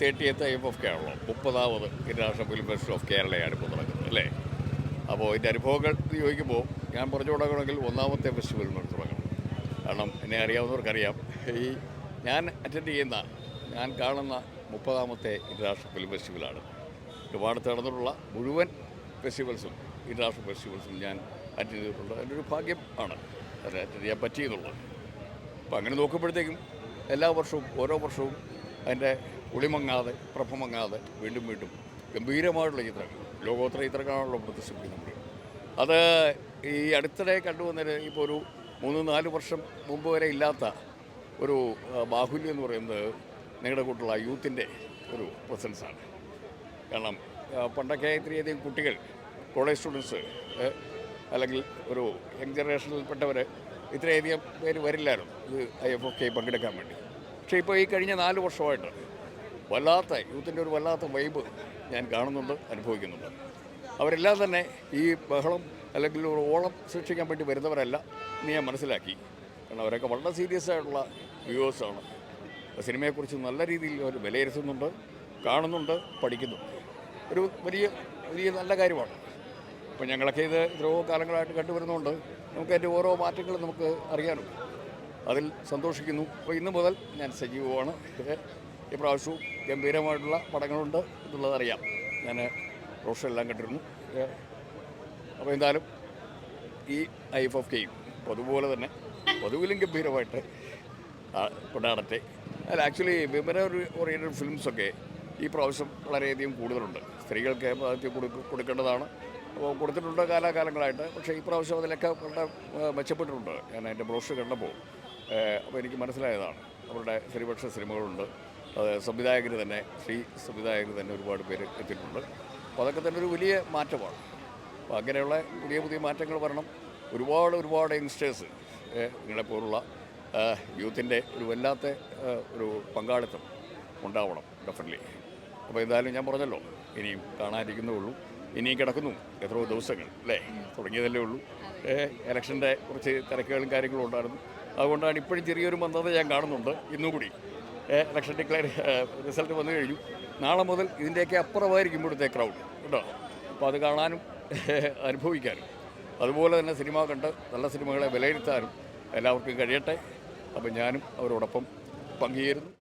30th IF of Kerala 30ാമത് international film festival of കേരളയാണ് ഇപ്പോൾ നടക്കുന്നത് അല്ലേ. അപ്പോൾ എൻ്റെ അനുഭവങ്ങൾ ചോദിക്കുമ്പോൾ ഞാൻ പറഞ്ഞു തുടങ്ങണമെങ്കിൽ ഒന്നാമത്തെ ഫെസ്റ്റിവലിൽ നിന്ന് തുടങ്ങണം. കാരണം എന്നെ അറിയാവുന്നവർക്കറിയാം, ഈ ഞാൻ അറ്റൻഡ് ചെയ്യുന്ന, ഞാൻ കാണുന്ന 30ാമത്തെ ഇന്റർനാഷണൽ ഫിലിം ഫെസ്റ്റിവലാണ്. ഒരുപാട് നടന്നിട്ടുള്ള മുഴുവൻ ഫെസ്റ്റിവൽസും ഇന്റർനാഷണൽ ഫെസ്റ്റിവൽസും ഞാൻ അറ്റൻഡ് ചെയ്തിട്ടുണ്ട്. എൻ്റെ ഒരു ഭാഗ്യം ആണ് അത് അറ്റൻഡ് ചെയ്യാൻ പറ്റിയെന്നുള്ളത്. അപ്പോൾ അങ്ങനെ നോക്കുമ്പോഴത്തേക്കും എല്ലാ വർഷവും ഓരോ വർഷവും അതിൻ്റെ ഒളിമങ്ങാതെ പ്രഭമങ്ങാതെ വീണ്ടും വീണ്ടും ഗംഭീരമായിട്ടുള്ള ചിത്രങ്ങൾ, ലോകോത്തര ചിത്രങ്ങളാണല്ലോ പ്രദർശിപ്പിക്കുന്നത്. അത് ഈ അടുത്തിടെ കണ്ടുവന്നതിന് ഇപ്പോൾ ഒരു 3-4 വർഷം മുമ്പ് വരെ ഇല്ലാത്ത ഒരു ബാഹുല്യം എന്ന് പറയുന്നത് നിങ്ങളുടെ കൂട്ടുള്ള യൂത്തിൻ്റെ ഒരു പ്രസൻസാണ്. കാരണം പണ്ടൊക്കെ ഇത്രയധികം കുട്ടികൾ, കോളേജ് സ്റ്റുഡൻസ് അല്ലെങ്കിൽ ഒരു യങ് ജനറേഷനിൽപ്പെട്ടവർ ഇത്രയധികം പേര് വരില്ലായിരുന്നു ഇത് IFFK പങ്കെടുക്കാൻ വേണ്ടി. പക്ഷേ ഇപ്പോൾ ഈ കഴിഞ്ഞ 4 വർഷമായിട്ട് വല്ലാത്ത യൂത്തിൻ്റെ ഒരു വല്ലാത്ത വൈബ് ഞാൻ കാണുന്നുണ്ട്, അനുഭവിക്കുന്നുണ്ട്. അവരെല്ലാം തന്നെ ഈ ബഹളം അല്ലെങ്കിൽ ഒരു ഓളം സൃഷ്ടിക്കാൻ വേണ്ടി വരുന്നവരല്ല എന്ന് ഞാൻ മനസ്സിലാക്കി. കാരണം അവരൊക്കെ വളരെ സീരിയസ് ആയിട്ടുള്ള വ്യൂവേഴ്സാണ്. സിനിമയെക്കുറിച്ച് നല്ല രീതിയിൽ അവർ വിലയിരുത്തുന്നുണ്ട്, കാണുന്നുണ്ട്, പഠിക്കുന്നുണ്ട്. ഒരു വലിയ വലിയ നല്ല കാര്യമാണ്. അപ്പോൾ ഞങ്ങളൊക്കെ ഇത് എത്രയോ കാലങ്ങളായിട്ട് കണ്ടുവരുന്നതുകൊണ്ട് നമുക്ക് അതിൻ്റെ ഓരോ മാറ്റങ്ങളും നമുക്ക് അറിയാനും അതിൽ സന്തോഷിക്കുന്നു. അപ്പോൾ ഇന്ന് മുതൽ ഞാൻ സജീവമാണ്. ഇപ്രാവശ്യവും ഗംഭീരമായിട്ടുള്ള പടങ്ങളുണ്ട് എന്നുള്ളത് അറിയാം. ഞാൻ റോഷെല്ലാം കണ്ടിരുന്നു. അപ്പോൾ എന്തായാലും ഈ IFFKയും അതുപോലെ തന്നെ പൊതുവിലും ഗംഭീരമായിട്ട് കൊണ്ടാടട്ടെ. അല്ല, ആക്ച്വലി വിമൻ ഓറിയൻറ്റഡ് ഫിലിംസൊക്കെ ഈ പ്രാവശ്യം വളരെയധികം കൂടുതലുണ്ട്. സ്ത്രീകൾക്ക് പ്രാതിനിധ്യം കൊടുക്കേണ്ടതാണ്. അപ്പോൾ കൊടുത്തിട്ടുണ്ട് കാലാകാലങ്ങളായിട്ട്. പക്ഷേ ഈ പ്രാവശ്യം അതിലൊക്കെ വളരെ മെച്ചപ്പെട്ടിട്ടുണ്ട്. ഞാൻ എൻ്റെ ബ്രോഷർ കണ്ടപ്പോൾ അപ്പോൾ എനിക്ക് മനസ്സിലായതാണ്. അവരുടെ സ്ത്രീപക്ഷ സിനിമകളുണ്ട്. അത് സംവിധായകർ തന്നെ, സംവിധായകർ തന്നെ ഒരുപാട് പേര് എത്തിയിട്ടുണ്ട്. അപ്പോൾ അതൊക്കെ തന്നെ ഒരു വലിയ മാറ്റമാണ്. അപ്പോൾ അങ്ങനെയുള്ള പുതിയ പുതിയ മാറ്റങ്ങൾ വരണം. ഒരുപാട് യങ്സ്റ്റേഴ്സ് നിങ്ങളെപ്പോലുള്ള യൂത്തിൻ്റെ ഒരു വല്ലാത്ത ഒരു പങ്കാളിത്തം ഉണ്ടാവണം ഡെഫിനറ്റ്ലി. അപ്പോൾ എന്തായാലും ഞാൻ പറഞ്ഞല്ലോ, ഇനിയും കാണാനിരിക്കുന്നേ ഉള്ളൂ. ഇനിയും കിടക്കുന്നു എത്രയോ ദിവസങ്ങൾ അല്ലേ, തുടങ്ങിയതല്ലേ ഉള്ളൂ. ഇലക്ഷൻ്റെ കുറച്ച് തിരക്കുകളും കാര്യങ്ങളും ഉണ്ടായിരുന്നു. അതുകൊണ്ടാണ് ഇപ്പോഴും ചെറിയൊരു മന്ദത ഞാൻ കാണുന്നുണ്ട്. ഇന്നും കൂടി ഇലക്ഷൻ റിസൾട്ട് വന്നു കഴിഞ്ഞു. നാളെ മുതൽ ഇതിൻ്റെയൊക്കെ അപ്പുറമായിരിക്കും ഇവിടുത്തെ ക്രൗഡ് കേട്ടോ. അപ്പോൾ അത് കാണാനും അനുഭവിക്കാനും അതുപോലെ തന്നെ സിനിമ കണ്ട് നല്ല സിനിമകളെ വിലയിരുത്താനും എല്ലാവർക്കും കഴിയട്ടെ. അപ്പോൾ ഞാനും അവരോടൊപ്പം പങ്കുചേരുന്നു.